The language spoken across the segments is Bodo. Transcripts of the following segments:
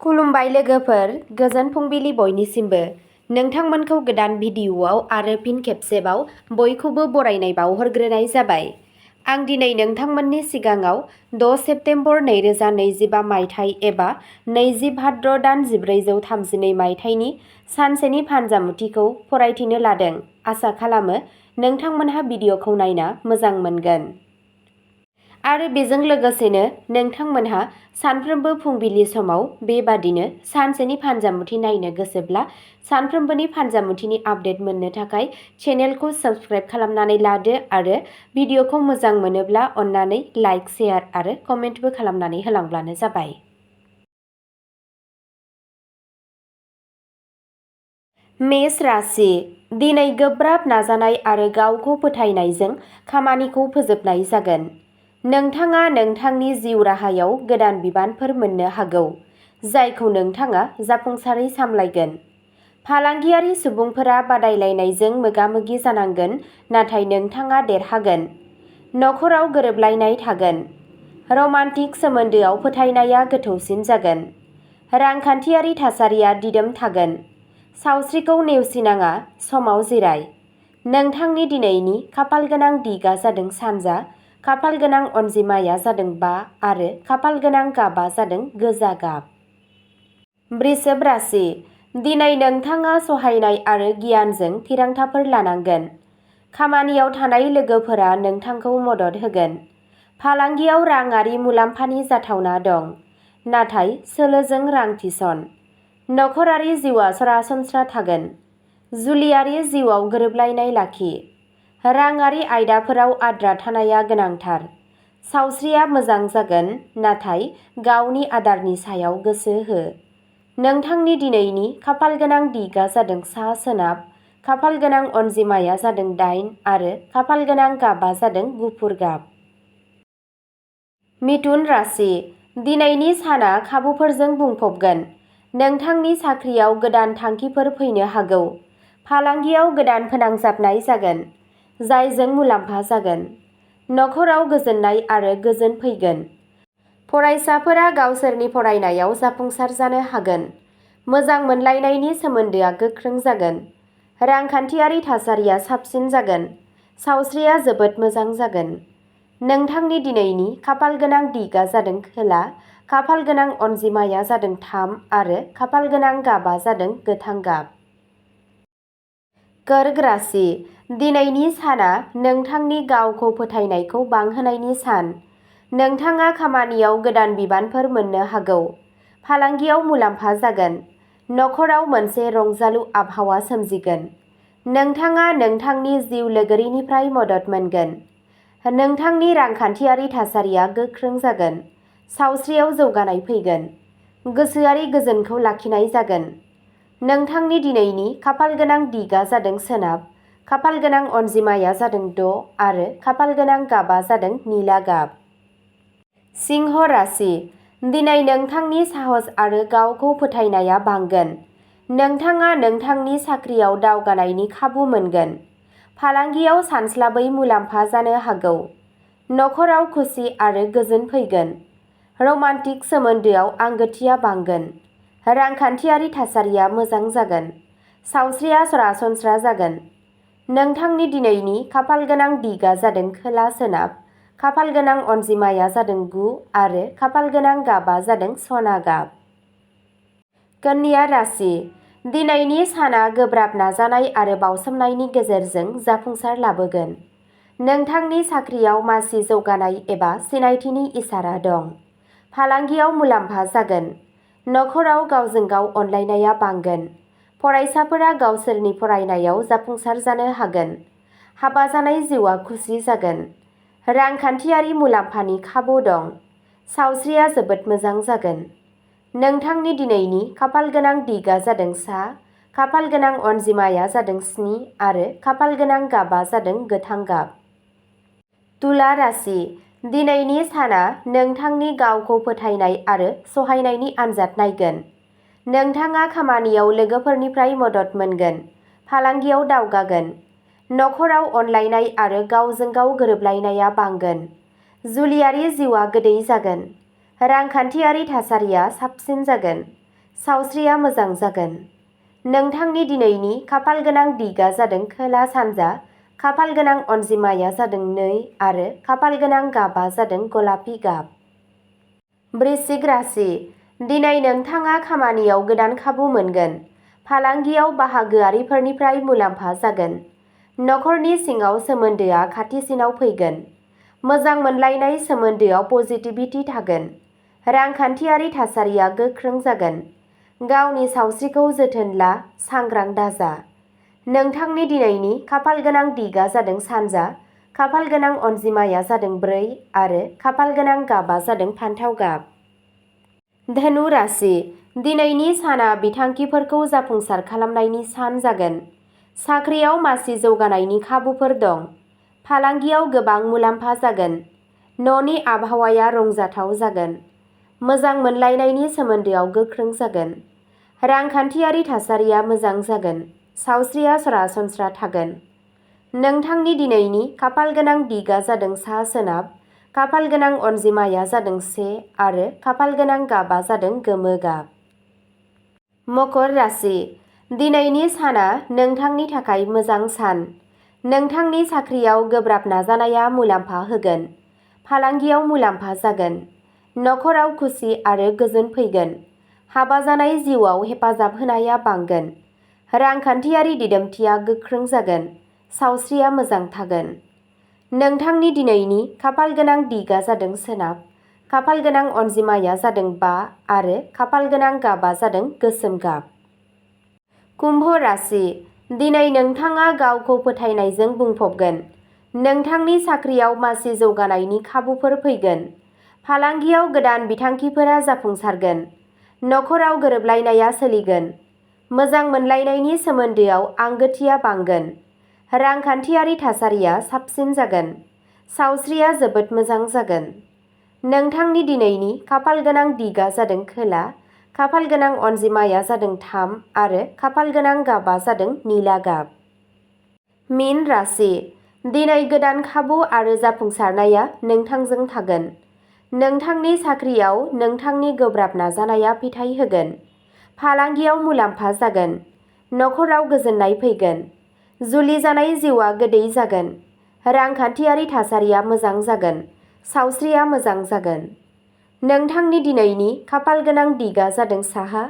खुलुमबाय लोगोफोर, गोजोन फुंबिलि बयनिसिमबो। नोंथांमोनखौ गोदान भिडिअ'आव आरो फिन खेबसेबाव बयखौबो बरायनाय बावहरग्रोनाय जाबाय। आं दिनै नोंथांमोननि सिगाङाव 6 सेप्तेम्बर 2025 मायथाइ एबा 20 भाद्र दान 1432 मायथाइनि सानसेनि फानजामुथिखौ फरायथिनो लादों। आसा खालामो नोंथांमोनहा भिडिअ'खौ नायना मोजां मोनगोन। आरो बेजों लोगोसेनो नोंथांमोनहा सानफ्रोमबो फुंबिलि समाव बेबादिनो सानसेनि फानजामुथि नायनो गोसोब्ला सानफ्रोमबोनि फानजामुथिनि आपडेट मोननो थाखाय चेनेलखौ साबस्क्राइब खालामनानै लादो आरो भिडिअ'खौ मोजां मोनोब्ला अन्नानै लाइक, शेयार आरो कमेन्टबो खालामनानै होलांब्लानो जाबाय। मेष राशि, दिनै गोब्राब नाजानाय आरो गावखौ फोथायनायजों खामानिखौ फोजोबनाय जागोन। नोंथाङा नोंथांनि जिउ राहायाव गोदान बिबानफोर मोननो हागौ, जायखौ नोंथाङा जाफुंसारै सामलायगोन। फालांगियारि सुबुंफोरा बादायलायनायजों मोगा-मोगि जानांगोन, नाथाय नोंथाङा देरहागोन। नखराव गोरोबलायनाय थागोन। रमान्टिक सोमोन्दोआव फोथायनाया गोथौसिन जागोन। रांखान्थियारि थासारिया दिदोम थागोन। सावस्रिखौ नेवसिनाङा, समाव जिराय। नोंथांनि दिनैनि खाफालगोनां दिगआ जादों सानजा, खाफालगोनां अनजिमाया जादों 5 आरो खाफालगोनां गाबआ जादों गोजा गाब। वृषभ राशि, दिनै नोंथाङा सहायनाय आरो गियानजों थिरांथाफोर लानांगोन। खामानियाव थानाय लोगोफोरा नोंथांखौ मदद होगोन। फालांगियाव राङारि मुलाम्फानि जाथावना दं, नाथाय सोलोजों रां थिसन। नखरारि जिउआ सरासनस्रा थागोन। जुलियारि जिउआव गोरोबलायनाय लाखि। राङारि आयदाफोराव आद्रा थानाया गोनांथार। सावस्रिया मोजां जागोन, नाथाय गावनि आदारनि सायाव गोसो हो। नोंथांनि दिनैनि खाफालगोनां दिगआ जादों सा-सोनाब, खाफालगोनां अनजिमाया जादों 8 आरो खाफालगोनां गाबआ जादों गुफुर गाब। मिथुन राशि, दिनैनि साना खाबुफोरजों बुंफबगोन। नोंथांनि साख्रियाव गोदान थांखिफोर फैनो हागौ। फालांगियाव गोदान फोनांजाबनाय जागोन, जायजों मुलाम्फा जागोन। नखराव गोजोननाय आरो गोजोन फैगोन। फरायसाफोरा गावसोरनि फरायनायाव जाफुंसार जानो हागोन। मोजां मोनलायनायनि सोमोन्दोआ गोख्रों जागोन। रांखान्थियारि थासारिया साबसिन जागोन। सावस्रिया जोबोद मोजां जागोन। नोंथांनि दिनैनि खाफालगोनां दिगआ जादों खोला, खाफालगोनां अनजिमाया जादों 3 आरो खाफालगोनां गाबआ जादों गोथां गाब। कर्क राशि, दिनैनि साना नोंथांनि गावखौ फोथायनायखौ बांहोनायनि सान। नोंथाङा खामानियाव गोदान बिबानफोर मोननो हागौ। फालांगियाव मुलाम्फा जागोन। नखराव मोनसे रंजालु आबहावा सोमजिगोन। नोंथाङा नोंथांनि जिउ लोगोरिनिफ्राय मदद मोनगोन। नोंथांनि रांखान्थियारि थासारिया गोख्रों जागोन। सावस्रियाव जौगानाय फैगोन। गोसोआरि गोजोनखौ लाखिनाय जागोन। नोंथांनि दिनैनि खाफालगोनां दिगआ जादों सोनाब, खाफालगोनां अनजिमाया जादों 6 आरो खाफालगोनां गाबआ जादों निला गाब। सिंह राशि, दिनै नोंथांनि साहस आरो गावखौ फोथायनाया बांगोन। नोंथाङा नोंथांनि साख्रियाव दावगानायनि खाबु मोनगोन। फालांगियाव सानस्लाबै मुलाम्फा जानो हागौ। नखराव खुसि आरो गोजोन फैगोन। रमान्टिक सोमोन्दोआव आंगोथिया बांगोन। रांखान्थियारि थासारिया मोजां जागोन। सावस्रिया सरासनस्रा जागोन। नोंथांनि दिनैनि खाफालगोनां दिगआ जादों खोला-सोनाब, खाफालगोनां अनजिमाया जादों 9 आरो खाफालगोनां गाबआ जादों सना गाब। कन्या राशि, दिनैनि साना गोब्राब नाजानाय आरो बावसोमनायनि गेजेरजों जाफुंसार लाबोगोन। नोंथांनि साख्रियाव मासि जौगानाय एबा सिनायथिनि इसारा दं। फालांगियाव मुलाम्फा जागोन। नखराव गावजों गाव अनलायनाया बांगोन। फरायसाफोरा गावसोरनि फरायनायाव जाफुंसार जानो हागोन। हाबा जानाय जिउआ खुसि जागोन। रांखान्थियारि मुलाम्फानि खाबु दं। सावस्रिया जोबोद मोजां जागोन। नोंथांनि दिनैनि खाफालगोनां दिगआ जादों सा, खाफालगोनां अनजिमाया जादों 7 आरो खाफालगोनां गाबआ जादों गोथां गाब। तुला राशि, दिनैनि साना नोंथांनि गावखौ फोथायनाय आरो सहायनायनि आनजाद नायगोन। नोंथाङा खामानियाव लोगोफोरनिफ्राय मदद मोनगोन। फालांगियाव दावगागोन। नखराव अनलायनाय आरो गावजों गाव गोरोबलायनाया बांगोन। जुलियारि जिउआ गोदै जागोन। रांखान्थियारि थासारिया साबसिन जागोन। सावस्रिया मोजां जागोन। नोंथांनि दिनैनि खाफाल गोनां दिगा जादों खोला सानजा, खाफाल गोनां अनजिमाया जादों 2 आरो खाफाल गोनां गाबा जादों गलापि गाब। वृश्चिक राशि, दिनै नोंथाङा खामानियाव गोदान खाबु मोनगोन। फालांगियाव बाहागोआरिफोरनिफ्राय मुलाम्फा जागोन। नखरनि सिङाव सोमोन्दोआ खाथिसिनाव फैगोन। मोजां मोनलायनाय सोमोन्दोआव पजिटिभिटि थागोन। रांखान्थियारि थासारिया गोख्रों जागोन। गावनि सावस्रिखौ जोथोन ला, सांग्रां दाजा। नोंथांनि दिनैनि खाफाल गोनां दिगा जादों सानजा, खाफाल गोनां अनजिमाया जादों 4 आरो खाफाल गोनां गाबा जादों फान्थाव गाब। धनु राशि, दिनैनि साना बिथांखिफोरखौ जाफुंसार खालामनायनि सान जागोन। साख्रियाव मासि जौगानायनि खाबुफोर दं। फालांगियाव गोबां मुलाम्फा जागोन। न'नि आबहावाया रंजाथाव जागोन। मोजां मोनलायनायनि सोमोन्दोआव गोख्रों जागोन। रांखान्थियारि थासारिया मोजां जागोन। सावस्रिया सरासनस्रा थागोन। नोंथांनि दिनैनि खाफाल गोनां दिगा जादों सा सोनाब, खाफाल गोनां अनजिमाया जादों 1 आरो खाफाल गोनां गाबा जादों गोमो गाब। मकर राशि, दिनैनि साना नोंथांनि थाखाय मोजां सान। नोंथांनि साख्रियाव गोब्राब नाजानाया मुलाम्फा होगोन। फालांगियाव मुलाम्फा जागोन। नखराव खुसि आरो गोजोन फैगोन। हाबा जानाय जिउआव हेफाजाब होनाया बांगोन। रांखान्थियारि दिदोमथिया गोख्रों जागोन। सावस्रिया मोजां थागोन। नोंथांनि दिनैनि खाफाल गोनां दिगा जादों सोनाब, खाफाल गोनां अनजिमाया जादों 5 आरो खाफाल गोनां गाबा जादों गोसोम गाब। कुम्भ राशि, दिनै नोंथाङा गावखौ फोथायनायजों बुंफबगोन। नोंथांनि साख्रियाव मासि जौगानायनि खाबुफोर फैगोन। फालांगियाव गोदान बिथांखिफोरा जाफुंसारगोन। नखराव गोरोबलायनाया सोलिगोन। मोजां मोनलायनायनि सोमोन्दोआव आंगोथिया बांगोन। रांखान्थियारि थासारिया साबसिन जागोन। सावस्रिया जोबोद मोजां जागोन। नोंथांनि दिनैनि खाफाल गोनां दिगा जादों खोला, खाफाल गोनां अनजिमाया जादों 3 आरो खाफाल गोनां गाबा जादों निला गाब। मीन राशि, दिनै गोदान खाबु आरो जाफुंसारनाया नोंथांजों थागोन। नोंथांनि साख्रियाव नोंथांनि गोब्राब नाजानाया फिथाय होगोन। फालांगियाव मुलाम्फा जागोन। नखराव गोजोननाय फैगोन। जुलि जानाय जिउआ गोदै जागोन। रांखान्थियारि थासारिया मोजां जागोन। सावस्रिया मोजां जागोन। नोंथांनि दिनैनि खाफाल गोनां दिगा जादों साहा,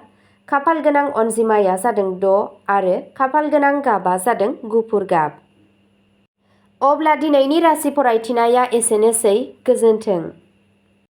खाफाल गोनां अनजिमाया जादों 6 आरो खाफाल गोनां गाबा जादों गुफुर गाब। अब्ला दिनैनि राशि फरायथिनाया एसेनोसै। गोजोन्थों।